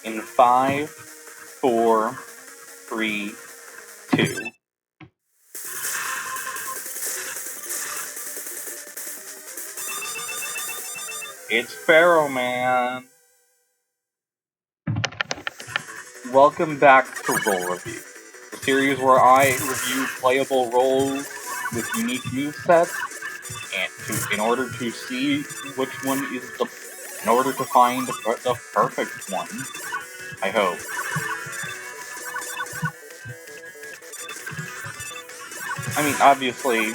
In 5, 4, 3, 2. It's Pharaoh Man. Welcome back to Roll Review, the series where I review playable roles with unique movesets, and in order to see which one is in order to find the perfect one. I hope. I mean, obviously,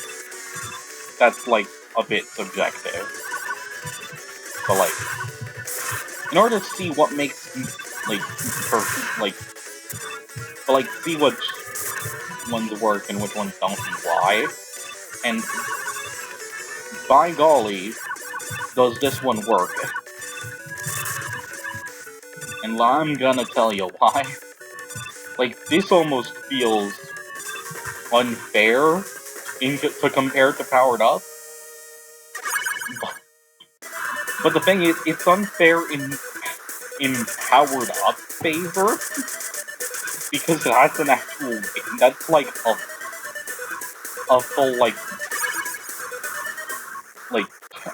that's like a bit subjective, but like, in order to see what makes see which ones work and which ones don't and why. And by golly, does this one work? And I'm gonna tell you why. Like, this almost feels unfair to compare to Powered Up. But the thing is, it's unfair in Powered Up favor, because that's an actual game. That's like a full, like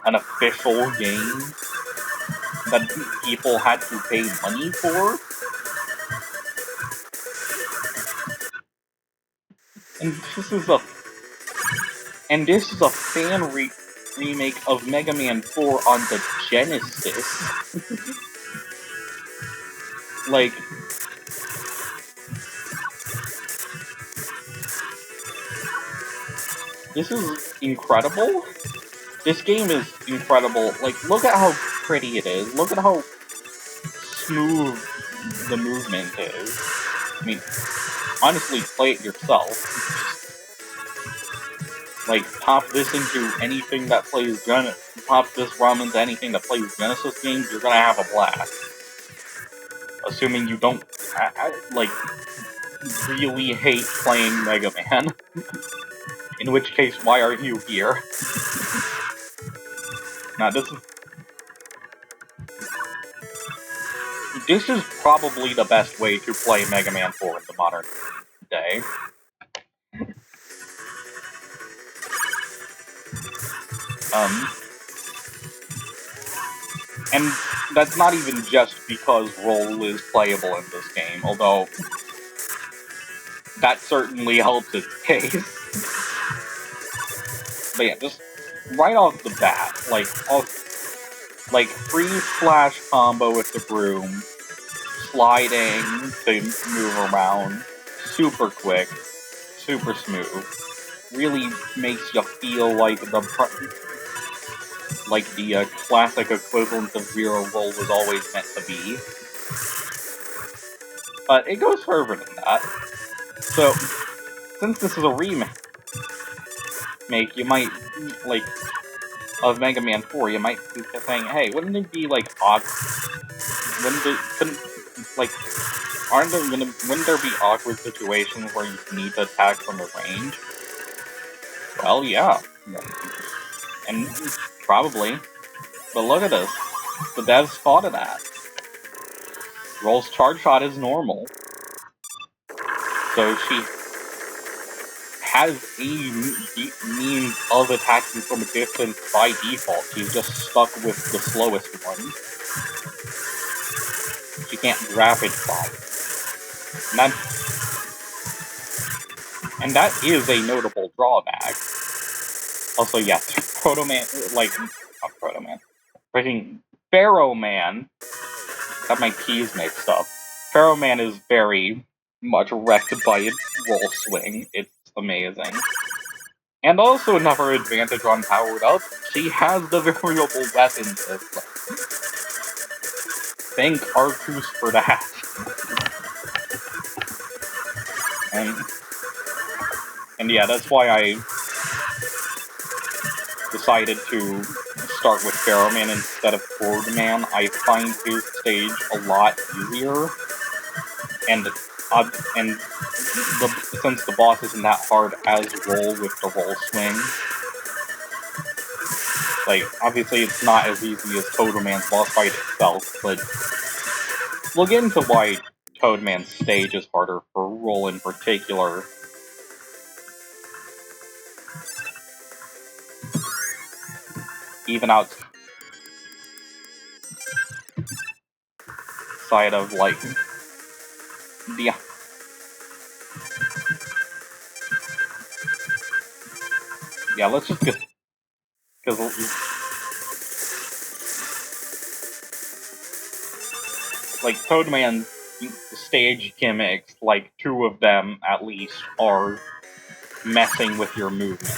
an official game that people had to pay money for. And this is a fan remake of Mega Man 4 on the Genesis. Like, this is incredible. This game is incredible. Like, look at how pretty it is. Look at how smooth the movement is. I mean, honestly, play it yourself. Like, pop this into anything that plays pop this ROM into anything that plays Genesis games, you're gonna have a blast. Assuming you don't, really hate playing Mega Man. In which case, why are you here? Now, this is probably the best way to play Mega Man 4 in the modern day. And that's not even just because Roll is playable in this game, although that certainly helps its case. But yeah, just right off the bat, free flash combo with the broom, sliding to move around, super quick, super smooth, really makes you feel like the classic equivalent of Zero Roll was always meant to be. But it goes further than that. So, since this is a remake, you might, of Mega Man 4, you might be saying, hey, wouldn't it be, awkward? Wouldn't there be awkward situations where you need to attack from the range? Well, yeah. And probably. But look at this. The devs thought of that. Roll's charge shot is normal. So she has a means of attacking from a distance by default. She's just stuck with the slowest one. She can't rapid fire. And that is a notable drawback. Also, yes, freaking Pharaoh Man. Got my P's mixed up. Pharaoh Man is very much wrecked by its roll swing. It's amazing. And also another advantage on Powered Up, she has the variable weapon system. Thank Arcus for that. And yeah, that's why I decided to start with Pharaoh Man instead of Horde Man. I find his stage a lot easier, and since the boss isn't that hard as Roll with the roll swing, obviously it's not as easy as Toad Man's boss fight itself, but we'll get into why Toadman's stage is harder for Roll in particular. Even outside of, like, the... Yeah, let's just get... Because... Like, Toadman stage gimmicks, like, 2 of them, at least, are messing with your movement.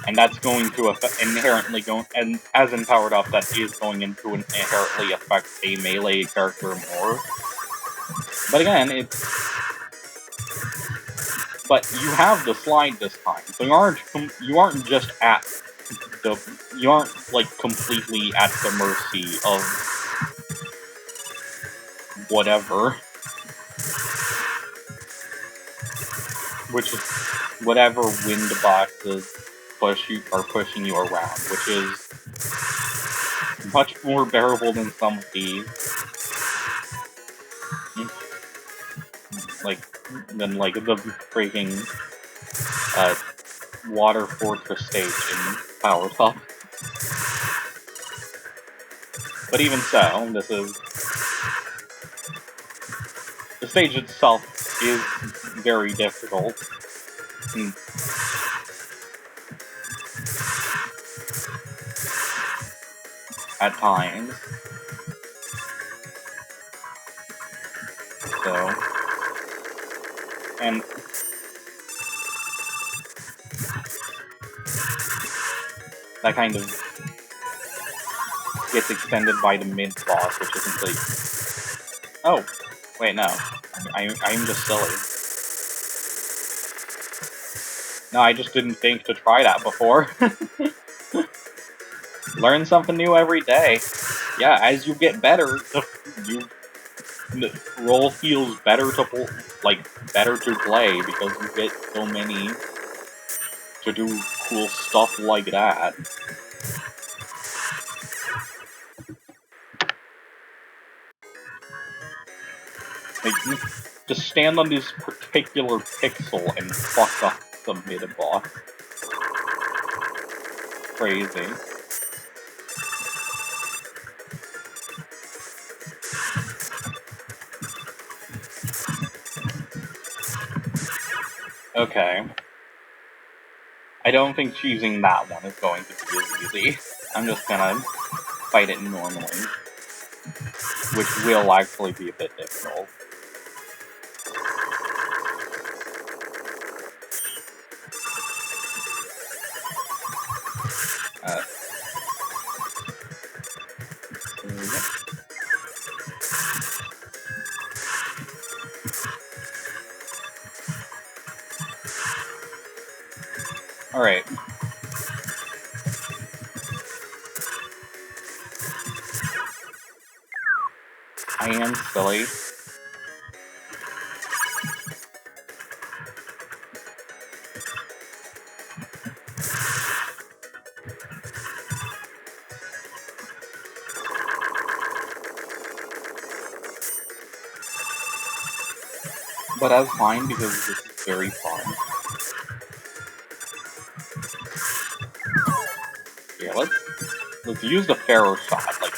And that's going to inherently go... And as in Powered Up, that is going to inherently affect a melee character more. But again, it's... But you have the slide this time, so you aren't just at the... You aren't, like, completely at the mercy of... whatever. Which is whatever wind boxes are pushing you around, which is much more bearable than some of these. Than the freaking Water Fortress stage in Powered Up. But even so, the stage itself is very difficult. At times. So... And... that kind of gets extended by the mid-boss, which isn't like... Oh! Wait, no. I'm just silly. No, I just didn't think to try that before. Learn something new every day. Yeah, as you get better, the Roll feels better to play because you get so many to do cool stuff like that. Like, just stand on this particular pixel and fuck up the mid-boss. Crazy. Okay. I don't think choosing that one is going to be as easy. I'm just gonna fight it normally. Which will actually be a bit difficult. Alright. I am silly. But that's fine because this is very fun. Yeah, let's use the Pharaoh shot. Like,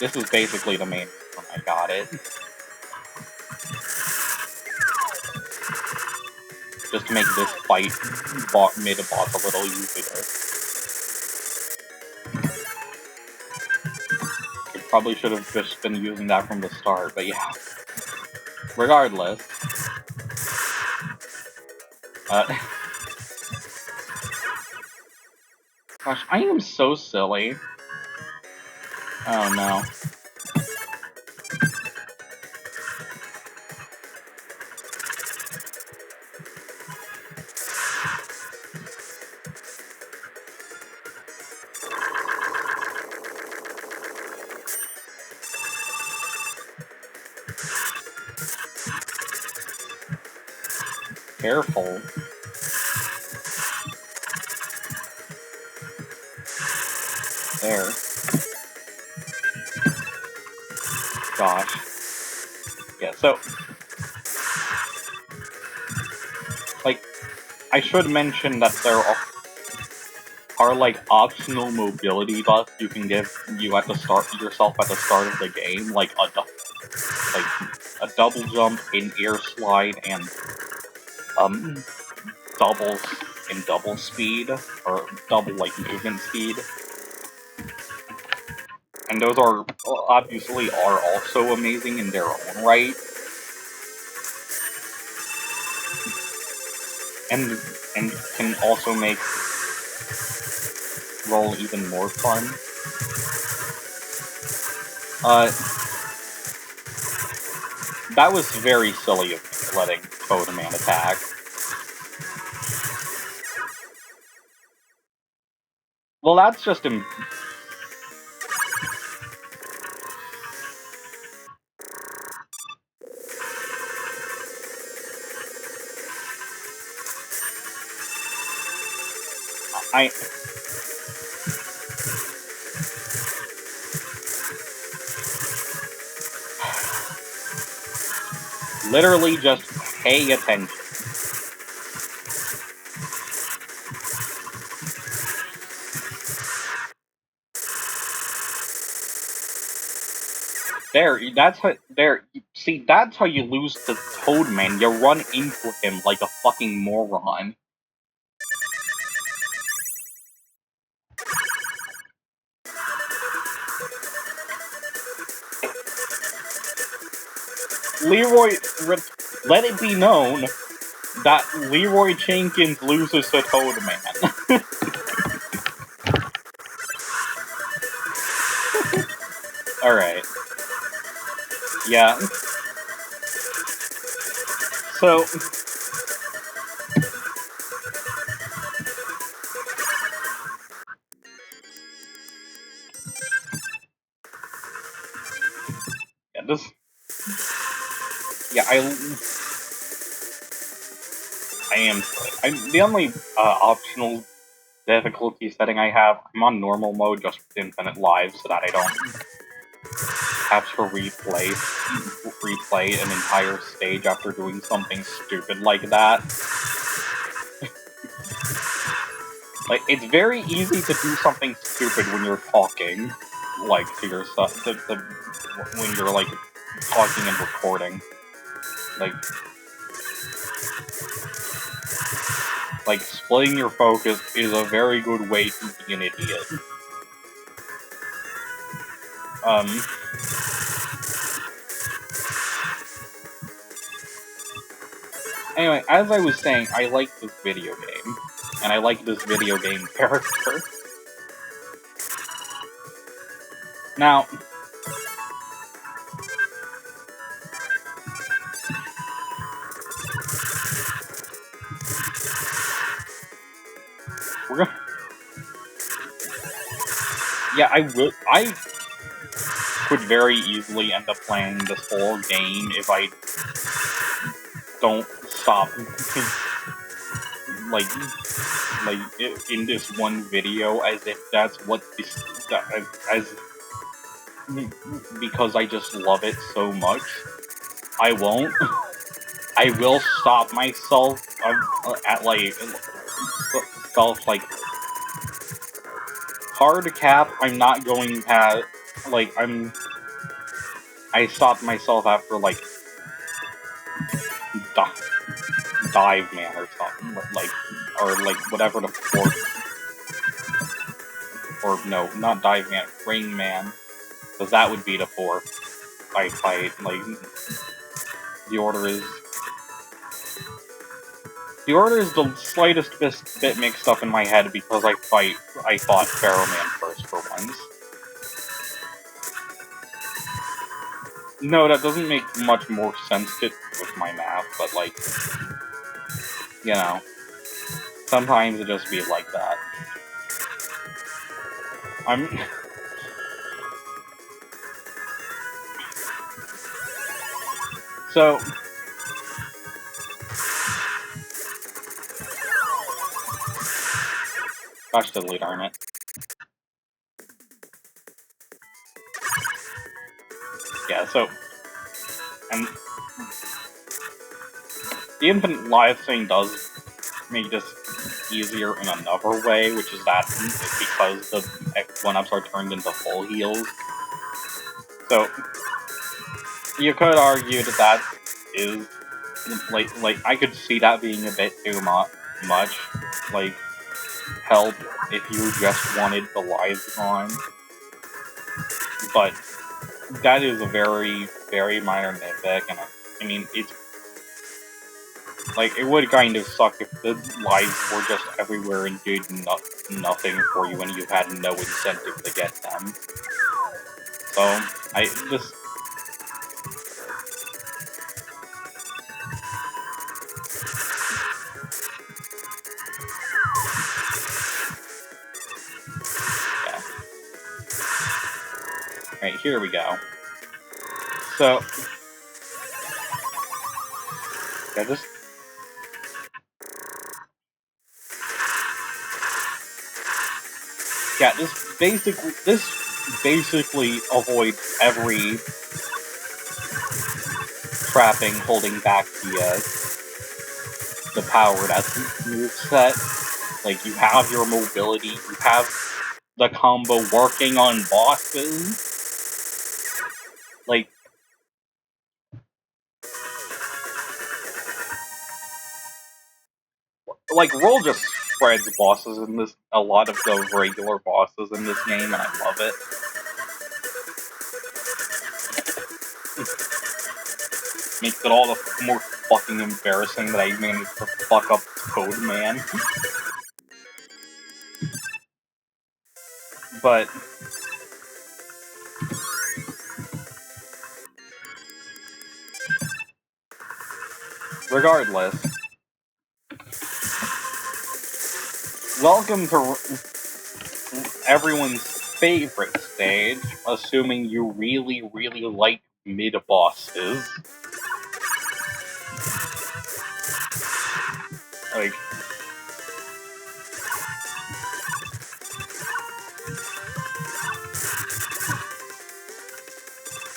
this is basically the main reason I got it. Just to make this fight mid-boss a little easier. I probably should have just been using that from the start, but yeah. Regardless. Gosh, I am so silly. Oh no. Careful. There. Gosh. Yeah, so, like, I should mention that there are like optional mobility buffs you can give you at the start yourself at the start of the game, like a double jump, an air slide, and doubles in double speed or double like movement speed. And those are obviously are also amazing in their own right. And can also make roll even more fun. That was very silly of me, letting Toadman attack. Well, that's just I literally just pay attention. See, that's how you lose to Toadman. You run into him like a fucking moron. Let it be known that Leroy Jenkins loses to Toadman. Alright. Yeah. So... yeah, this... Yeah, the only optional difficulty setting I have, I'm on normal mode just with infinite lives so that I don't have to replay an entire stage after doing something stupid like that. Like, it's very easy to do something stupid when you're talking, like, to yourself, when you're, like, talking and recording. Like, splitting your focus is a very good way to be an idiot. Anyway, as I was saying, I like this video game. And I like this video game character. Now... Yeah, I could very easily end up playing this whole game if I don't stop, like, in this one video, as if that's what this, because I just love it so much. I won't. I will stop myself at, like, hard cap, I'm not going past, like, I stopped myself after, like, Dive Man or something, or whatever the fourth, or no, not Dive Man, Ring Man, because that would be the fourth I fight, like, the order is the slightest bit mixed up in my head because I fought Pharaoh Man first for once. No, that doesn't make much more sense with my math, but, like, you know, sometimes it just be like that. So... gosh, totally darn it. Yeah, so... And the infinite life thing does make this easier in another way, which is that it's because the 1-ups are turned into full heals. So, you could argue that that is, like, I could see that being a bit too much, like, help if you just wanted the lives gone. But that is a very, very minor nitpick, and I mean, it's, like, it would kind of suck if the lives were just everywhere and did nothing for you and you had no incentive to get them. So, yeah. Right, here we go. So, yeah, this basically avoids every trapping holding back the powered moveset. Like, you have your mobility, you have the combo working on bosses. Like, Roll just spreads bosses in this, a lot of the regular bosses in this game, and I love it. Makes it all the more fucking embarrassing that I managed to fuck up Code Man. But regardless, welcome to everyone's favorite stage, assuming you really, really like mid-bosses.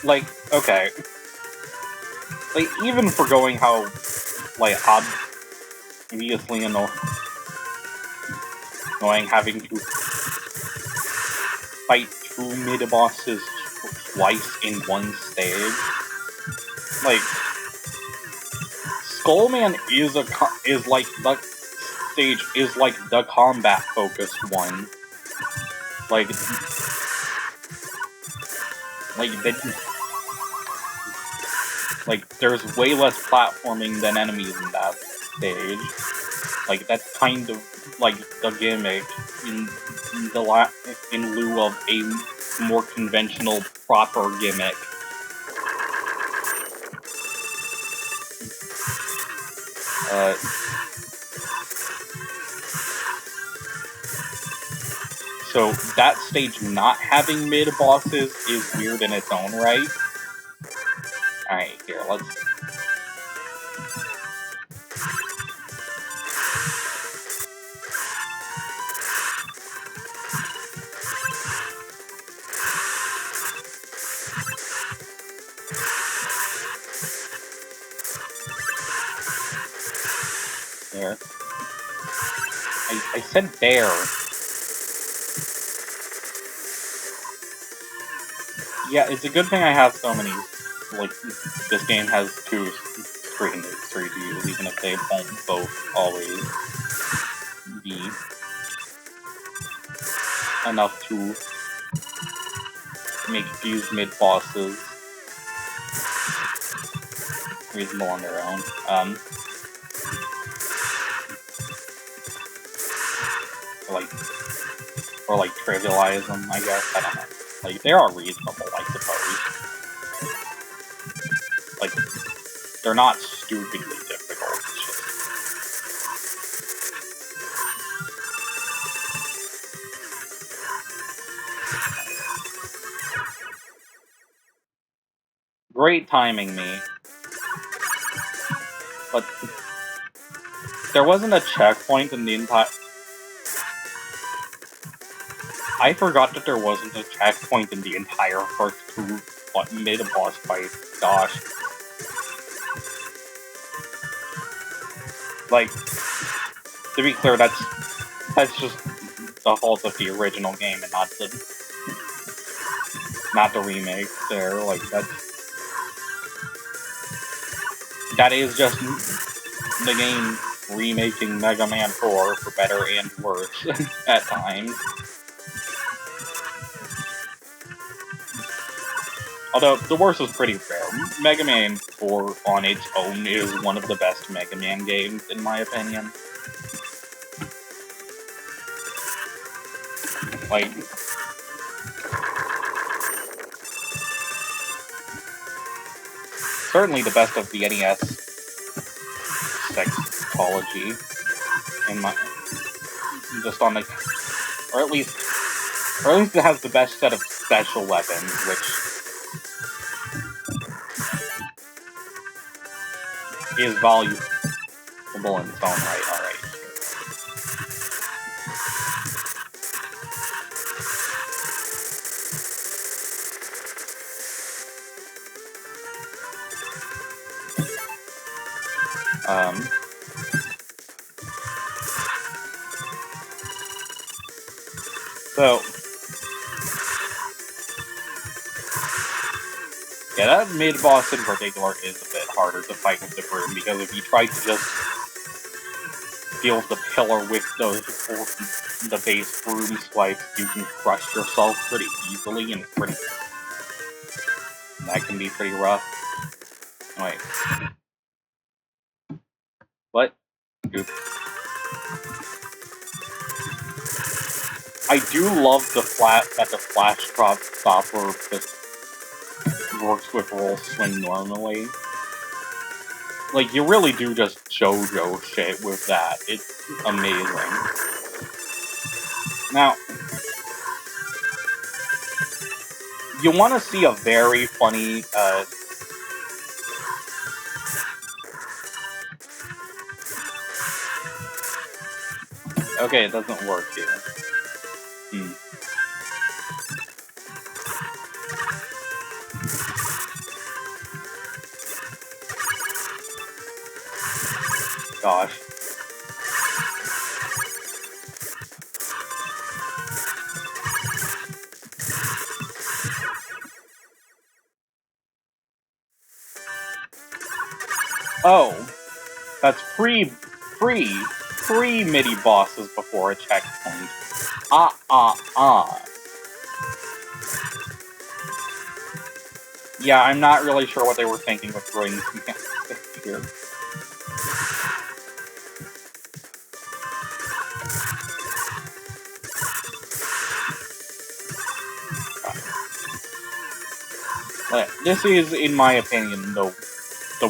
Like, okay. Like, even forgoing how, like, obviously annoying having to fight 2 mid-bosses twice in one stage. Like, Skullman is like the stage is like the combat-focused one. Like there's way less platforming than enemies in that stage. Like, that's kind of like the gimmick in lieu of a more conventional proper gimmick. So that stage not having mid-bosses is weird in its own right. Alright, here, let's... There. I said there. Yeah, it's a good thing I have so many, like, this game has 2 screen moves for you to use, even if they won't both always be enough to make these mid-bosses reasonable on their own. Or like trivialize them, I guess, I don't know. Like, they are reasonable, I suppose. Like, they're not stupidly difficult, it's just... Great timing, me. But there wasn't a checkpoint in the entire... I forgot that there wasn't a checkpoint in the entire first 2 mid-boss fights. Gosh. Like, to be clear, that's just the fault of the original game and not the remake there. Like, that is just the game remaking Mega Man 4 for better and worse at times. Although, the worst is pretty rare. Mega Man 4 on its own is one of the best Mega Man games, in my opinion. Like, certainly the best of the NES sexology, in my, just on the, or at least it has the best set of special weapons, which is valuable in its own right. Alright. So, yeah, that mid-boss in particular is a bit harder to fight with the broom, because if you try to just deal with the pillar with the base broom swipes, you can crush yourself pretty easily, and that can be pretty rough. Wait. What? Oop. I do love that the flash drop stopper just works with roll swing normally. Like, you really do just JoJo shit with that. It's amazing. Now, you want to see a very funny, okay, it doesn't work here. Gosh. Oh, that's free MIDI bosses before a checkpoint. Yeah, I'm not really sure what they were thinking with throwing these here. This is, in my opinion, the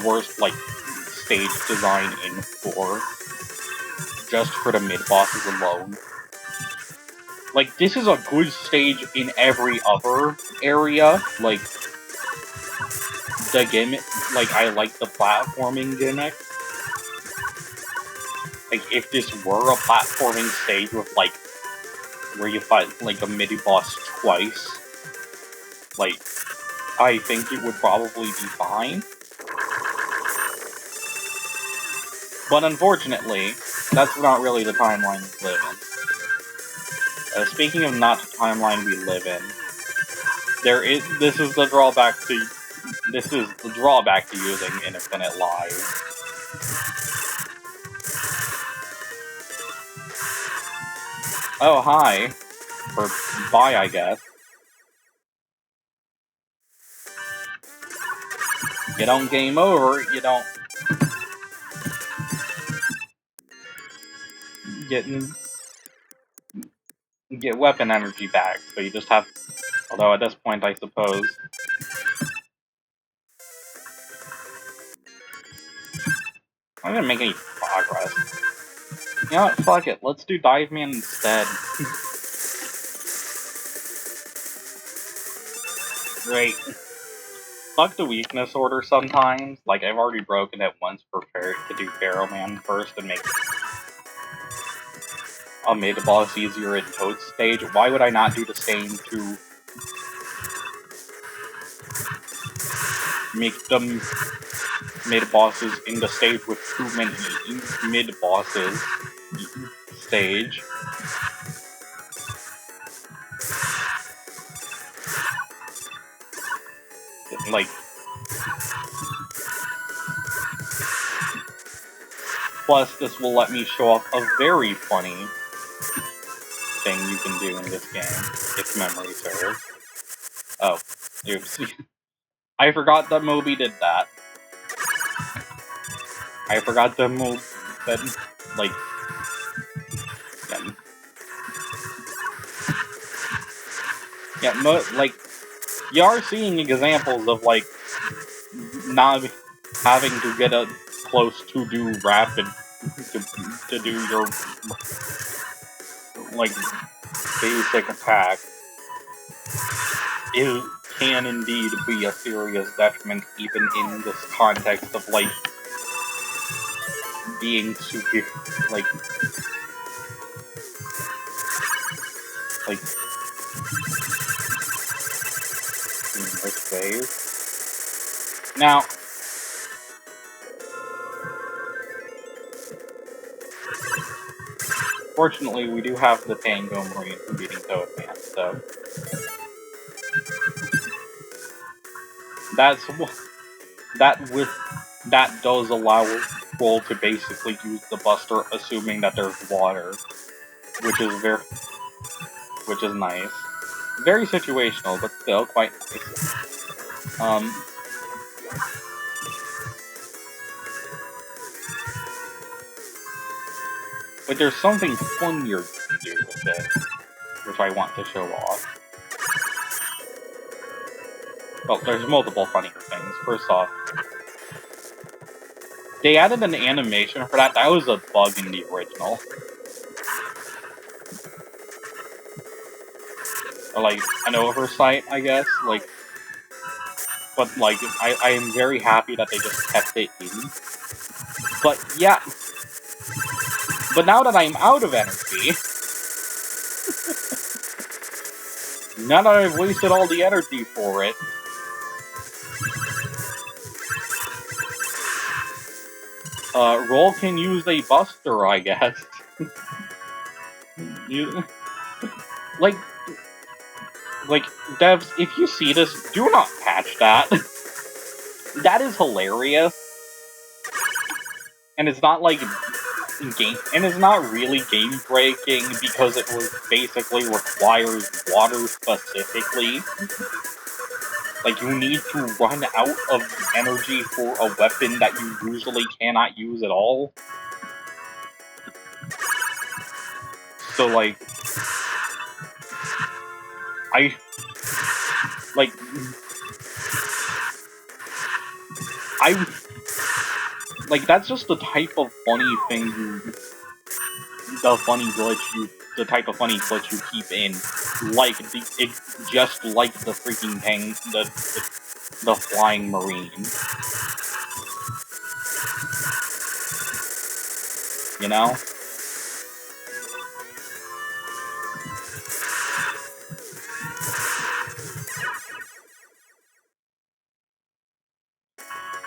worst, like, stage design in 4. Just for the mid-bosses alone. Like, this is a good stage in every other area. Like, the gimmick, like, I like the platforming gimmick. Like, if this were a platforming stage with, like, where you fight, like, a midi-boss twice, like, I think it would probably be fine. But unfortunately, that's not really the timeline we live in. Speaking of not the timeline we live in, this is the drawback to using Infinite Lives. Oh, hi. Or bye, I guess. You don't game over, you don't get weapon energy back, so you just have, although at this point I suppose I'm not gonna make any progress. You know what, fuck it, let's do Dive Man instead. Great. Fuck the weakness order sometimes, like I've already broken it once to do Pharaoh Man first and make made the boss easier in Toad's stage. Why would I not do the same to make them mid-bosses in the stage with too many mid-bosses stage. Like, plus this will let me show off a very funny thing you can do in this game, if memory serves. Oh, oops. I forgot that Moby did that. I forgot that like, like, you are seeing examples of, like, not having to get a close to do rapid to do your, like, basic attack. It can indeed be a serious detriment even in this context of, like, being super, like, in this phase. Now, fortunately, we do have the Tango Marine from beating Toadman, so that does allow Roll to basically use the Buster, assuming that there's water, which is nice. Very situational, but still quite nice. But there's something funnier to do with it, which I want to show off. Well, there's multiple funnier things. First off, they added an animation for that. That was a bug in the original. Or, like, an oversight, I guess. Like, but, like, I am very happy that they just kept it in. But, yeah. But now that I'm out of energy, now that I've wasted all the energy for it, Roll can use a Buster, I guess. Like, devs, if you see this, do not patch that. That is hilarious. And it's not, like, and it's not really game-breaking because it was basically requires water specifically. Like, you need to run out of energy for a weapon that you usually cannot use at all. So, like, like, that's just the type of funny thing the type of funny glitch you keep in. Like, just like the freaking the flying marine. You know?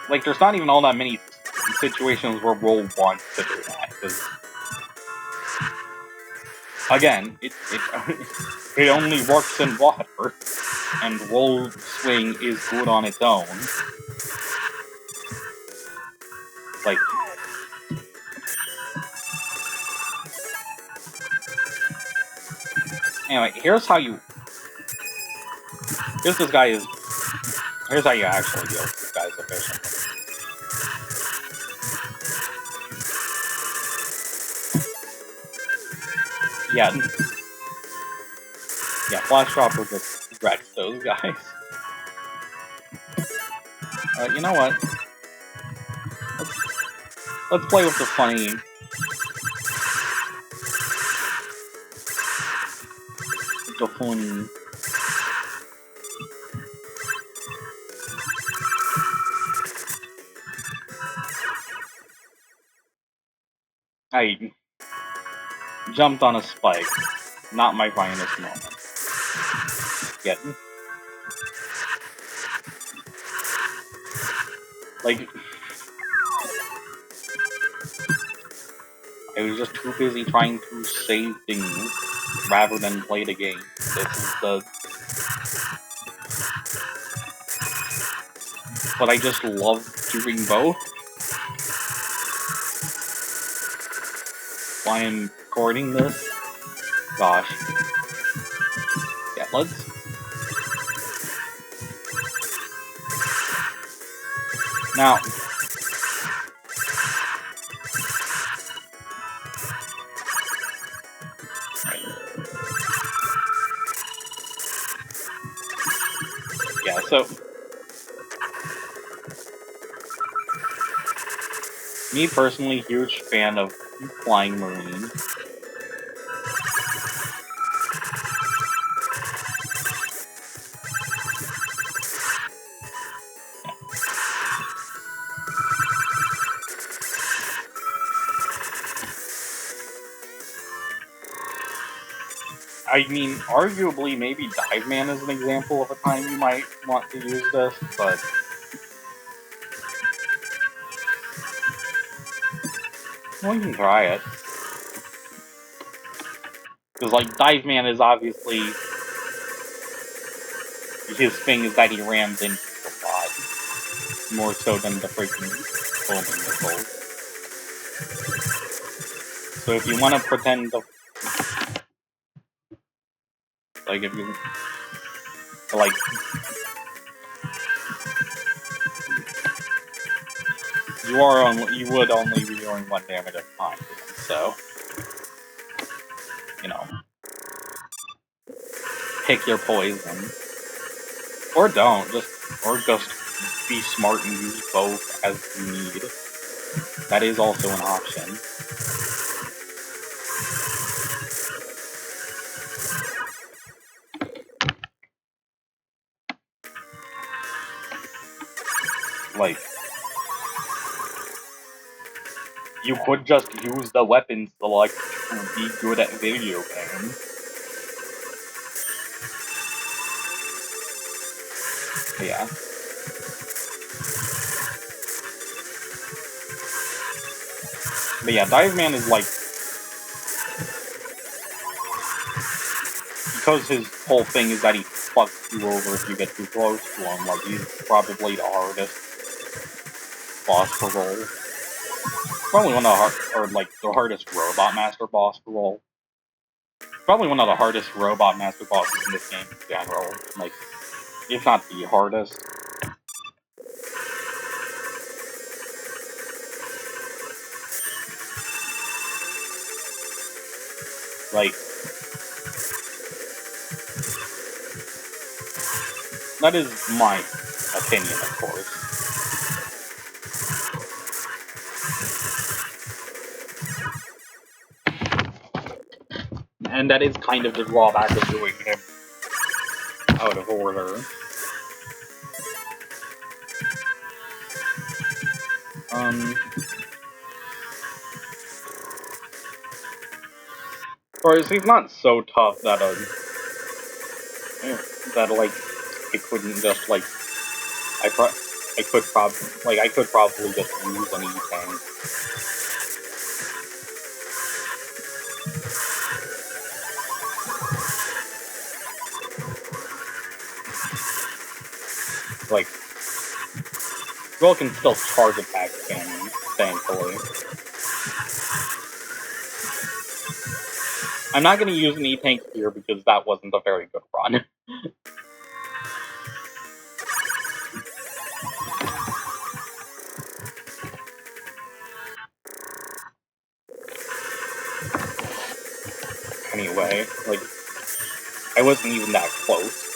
Like, there's not even all that many situations where Roll wants to do that, because, again, it only works in water, and Roll Swing is good on its own. Like, anyway, here's how you actually deal with this guy's efficiently. Yeah, Flash Dropper just wrecks those guys. You know what? Let's play with the funny... I jumped on a spike. Not my finest moment. Yet. Like, I was just too busy trying to save things rather than play the game. This is the... But I just love doing both. Why I'm recording this? Gosh. Yeah, let's... Now... Yeah, so... Me personally, huge fan of Flying Marine. I mean, arguably, maybe Dive Man is an example of a time you might want to use this, but... Well, you can try it. Because, like, Dive Man is obviously... His thing is that he rams into the bot. More so than the freaking foaming missiles. So if you want to pretend to... Like, if you... Like... You would only be doing 1 damage at a time, so... You know... Pick your poison. Or don't, or just be smart and use both as you need. That is also an option. Like, you could just use the weapon select to be good at video games. Yeah. But yeah, Dive Man is like... Because his whole thing is that he fucks you over if you get too close to him, like, he's probably the hardest boss to roll. Probably one of the hardest Robot Master boss to roll. Probably one of the hardest Robot Master bosses in this game in general. Like, if not the hardest. Like, that is my opinion, of course. And that is kind of the drawback of doing him out of order. Whereas he's not so tough that, like, I couldn't just, like, I could probably just use an E-Tank. Like, Will can still charge attack cannons, thankfully. I'm not gonna use an E-Tank here because that wasn't a very good run. Anyway, like, I wasn't even that close.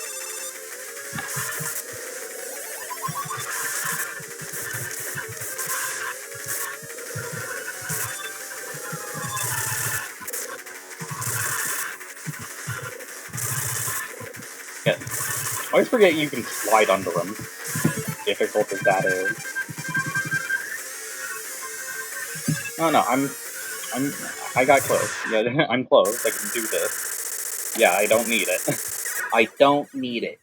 Yeah. I always forget you can slide under them. Difficult as that is. No, I got close. Yeah, I'm close. I can do this. Yeah, I don't need it. I don't need it.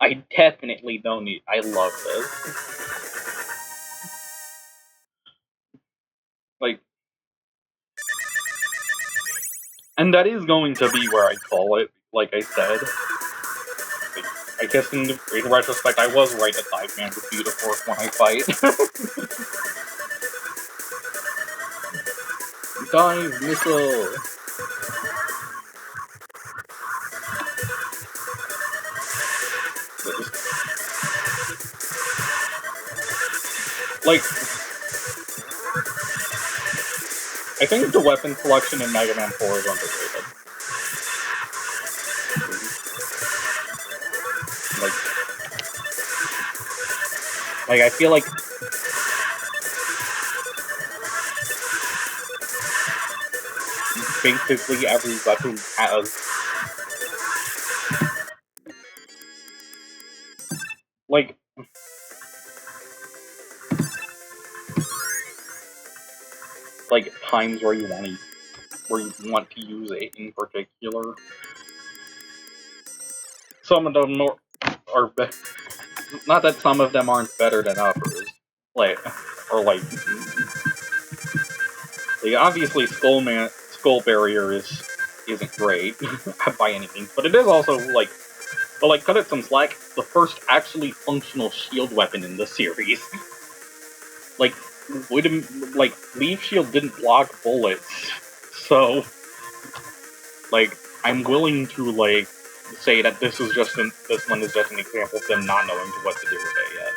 I definitely don't need it. I love this. Like, And that is going to be where I call it, like I said. I guess in retrospect, I was right at 5-man with Beautiforce when I fight. Dive missile! Like, I think the weapon selection in Mega Man 4 is underrated. Like I feel like basically every weapon has like times where you want to use it in particular. Some of them are not that some of them aren't better than others. Like obviously Skull Barrier isn't great by any means, but it is also but cut it some slack, the first actually functional shield weapon in the series. Leaf Shield didn't block bullets, so I'm willing to say that this one is just an example of them not knowing what to do with it yet.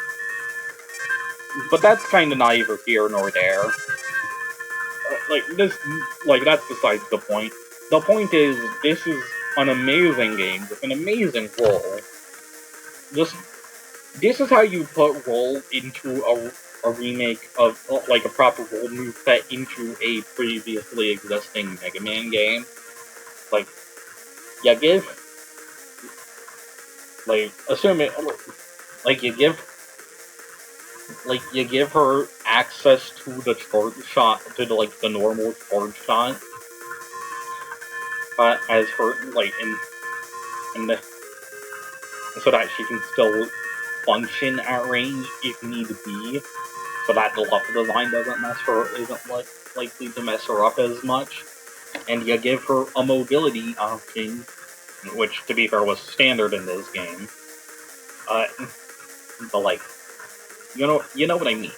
But that's kind of neither here nor there. That's besides the point. The point is, this is an amazing game with an amazing role. This is how you put roll into a remake of, a proper roll moveset into a previously existing Mega Man game. You give, you give her access to the charge shot, to the normal charge shot, as her, so that she can still function at range if need be, so that the level design isn't likely to mess her up as much. And you give her a mobility option, which, to be fair, was standard in this game. But you know what I mean.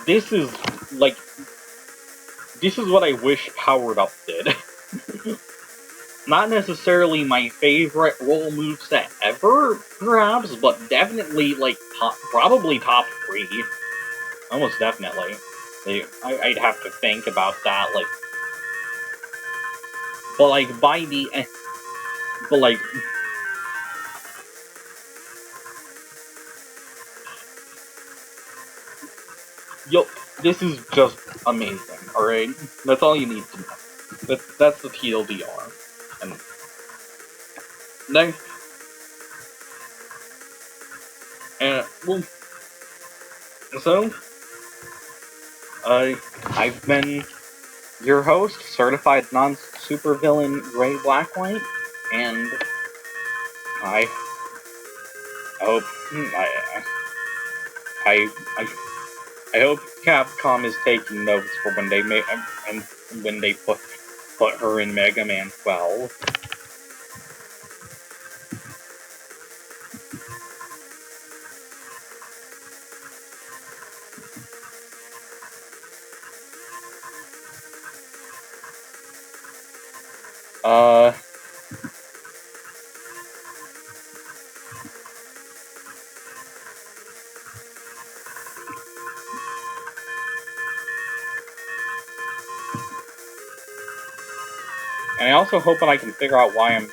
This is what I wish Powered Up did. Not necessarily my favorite roll moveset ever, perhaps, but definitely, probably top 3. Almost definitely. I'd have to think about that, But, by the end... But, this is just amazing, alright? That's all you need to know. That's the TLDR. And... Next... So... I've been your host, certified non-supervillain Ray Blackwhite, and I hope I hope Capcom is taking notes for when they when they put her in Mega Man 12. And I also hope that I can figure out why I'm